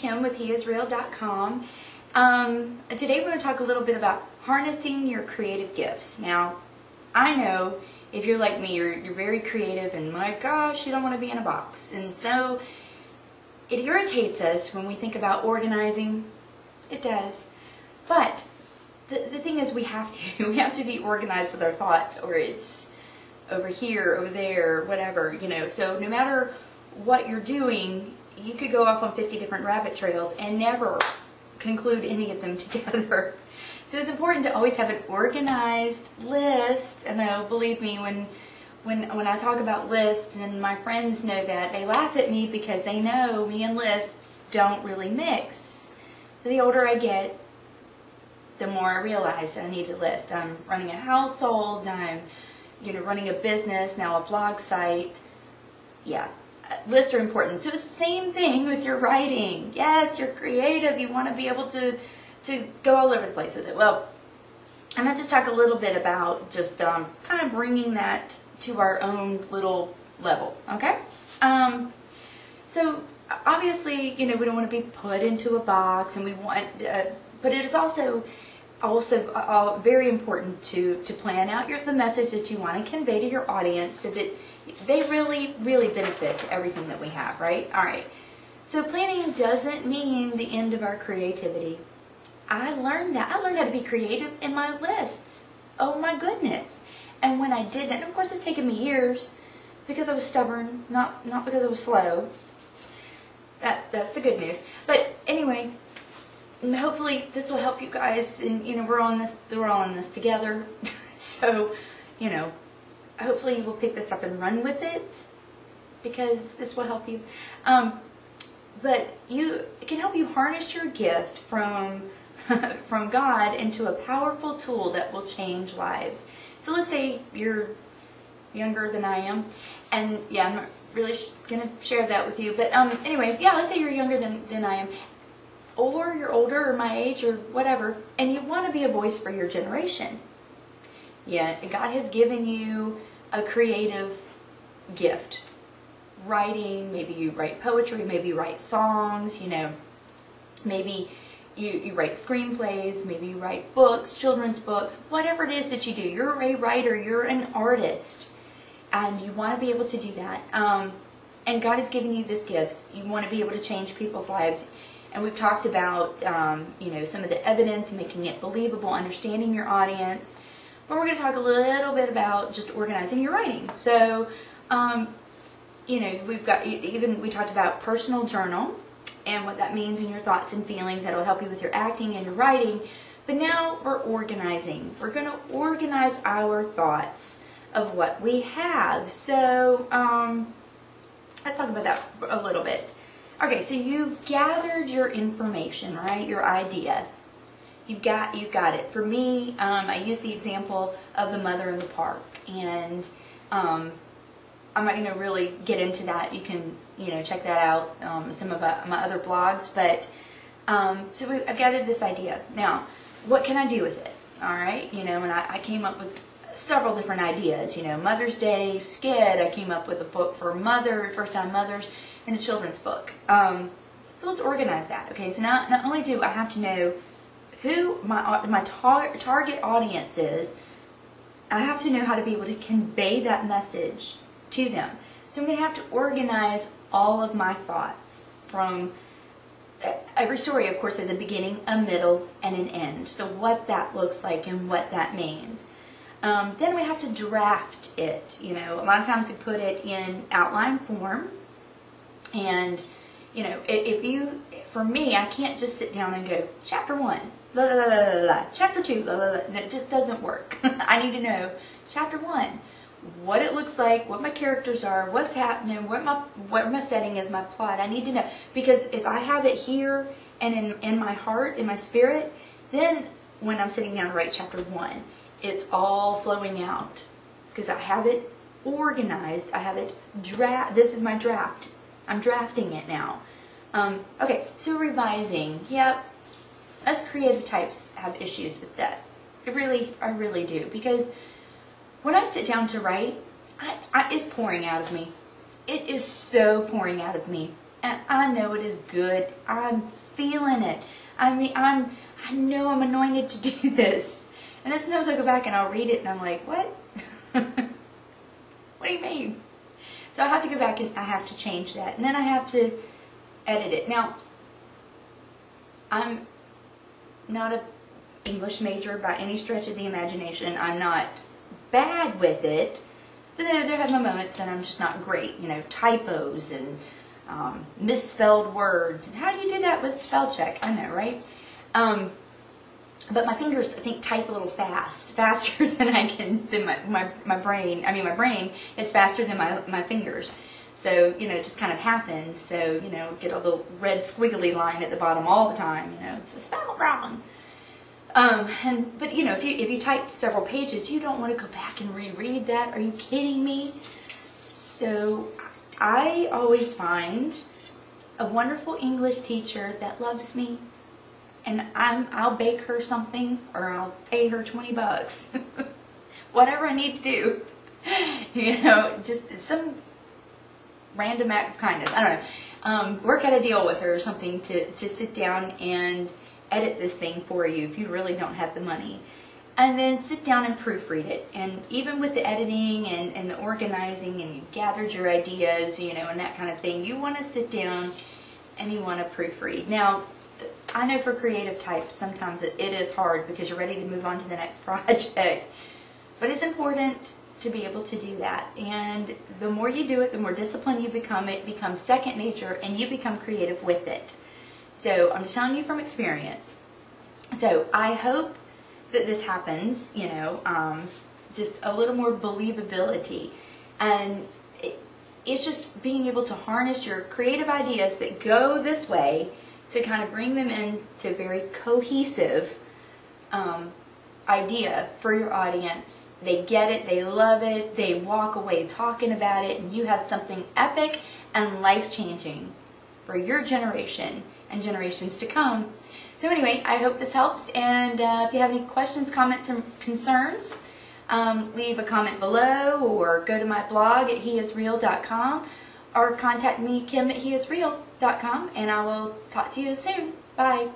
Kim with HeIsReal.com. Today we're going to talk a little bit about harnessing your creative gifts. Now, I know if you're like me, you're very creative and my gosh, you don't want to be in a box. And so it irritates us when we think about organizing. It does. But the thing is we have to be organized with our thoughts, or it's over here, over there, whatever, you know. So no matter what you're doing, you could go off on 50 different rabbit trails and never conclude any of them together. So it's important to always have an organized list. And though, believe me, when I talk about lists, and my friends know that, they laugh at me because they know me and lists don't really mix. The older I get, the more I realize that I need a list. I'm running a household, I'm running a business, now a blog site. Yeah, lists are important. So it's the same thing with your writing. Yes, you're creative. You want to be able to go all over the place with it. Well, I'm going to just talk a little bit about just kind of bringing that to our own little level, okay? So obviously, we don't want to be put into a box, and we want, but it is also very important to plan out the message that you want to convey to your audience so that they really, really benefit to everything that we have, right? All right. So planning doesn't mean the end of our creativity. I learned that. I learned how to be creative in my lists. Oh my goodness. And when I did that, and of course it's taken me years because I was stubborn, not because I was slow. That's the good news. But anyway, hopefully this will help you guys, and we're all in this together. So, hopefully we'll pick this up and run with it, because this will help you. But it can help you harness your gift from God into a powerful tool that will change lives. So let's say you're younger than I am, and yeah, I'm not really going to share that with you, but anyway, yeah, let's say you're younger than I am, or you're older or my age or whatever, and you want to be a voice for your generation. Yeah, God has given you a creative gift. Writing, maybe you write poetry, maybe you write songs, maybe you write screenplays, maybe you write books, children's books, whatever it is that you do. You're a writer, you're an artist, and you want to be able to do that. And God has given you this gift. You want to be able to change people's lives. And we've talked about, some of the evidence, making it believable, understanding your audience. But we're going to talk a little bit about just organizing your writing. So, we talked about personal journal and what that means in your thoughts and feelings. That'll help you with your acting and your writing. But now we're organizing. We're going to organize our thoughts of what we have. So, let's talk about that a little bit. Okay, so you've gathered your information, right? Your idea. You've got it. For me, I use the example of the mother in the park, and I'm not going to really get into that. You can, check that out, some of my other blogs. But so I've gathered this idea. Now, what can I do with it? All right, and I came up with several different ideas. Mother's Day skit. I came up with a book for first-time mothers, and a children's book. So let's organize that. Okay, so not only do I have to know who my target audience is, I have to know how to be able to convey that message to them. So I'm going to have to organize all of my thoughts. From every story, of course, has a beginning, a middle, and an end. So what that looks like and what that means. Then we have to draft it. A lot of times we put it in outline form. And, for me, I can't just sit down and go, chapter 1, la la la la la, chapter 2, la la la. It just doesn't work. I need to know, chapter 1, what it looks like, what my characters are, what's happening, what my setting is, my plot. I need to know. Because if I have it here and in my heart, in my spirit, then when I'm sitting down to write chapter 1, it's all flowing out. Because I have it organized. I have it this is my draft. I'm drafting it now. Okay, so revising. Yep, us creative types have issues with that. I really do. Because when I sit down to write, it's pouring out of me. It is so pouring out of me. And I know it is good. I'm feeling it. I mean, I know I'm anointed to do this. And then sometimes I go back and I'll read it and I'm like, what? What do you mean? So I have to go back and I have to change that. And then I have to edit it. Now, I'm not an English major by any stretch of the imagination. I'm not bad with it. But there have my moments that I'm just not great. You know, typos and misspelled words. And how do you do that with spell check? I know, right? But my fingers, I think, type a little faster than I can, than my brain. I mean, my brain is faster than my fingers. So, you know, it just kind of happens. So, you know, get a little red squiggly line at the bottom all the time. You know, it's spelled wrong. But you know, if you type several pages, you don't want to go back and reread that. Are you kidding me? So, I always find a wonderful English teacher that loves me. And I'll bake her something, or I'll pay her $20. Whatever I need to do. You know, just some random act of kindness. I don't know. Work out a deal with her or something to sit down and edit this thing for you if you really don't have the money. And then sit down and proofread it. And even with the editing and the organizing, and you gathered your ideas, you know, and that kind of thing, you want to sit down and you want to proofread. Now, I know for creative types, sometimes it is hard because you're ready to move on to the next project. But it's important to be able to do that. And the more you do it, the more disciplined you become. It becomes second nature, and you become creative with it. So I'm just telling you from experience. So I hope that this happens, you know, just a little more believability. And it's just being able to harness your creative ideas that go this way to kind of bring them into a very cohesive idea for your audience. They get it, they love it, they walk away talking about it, and you have something epic and life-changing for your generation and generations to come. So anyway, I hope this helps, and if you have any questions, comments, or concerns, leave a comment below, or go to my blog at heisreal.com, or contact me, Kim, at heisreal.com, and I will talk to you soon. Bye.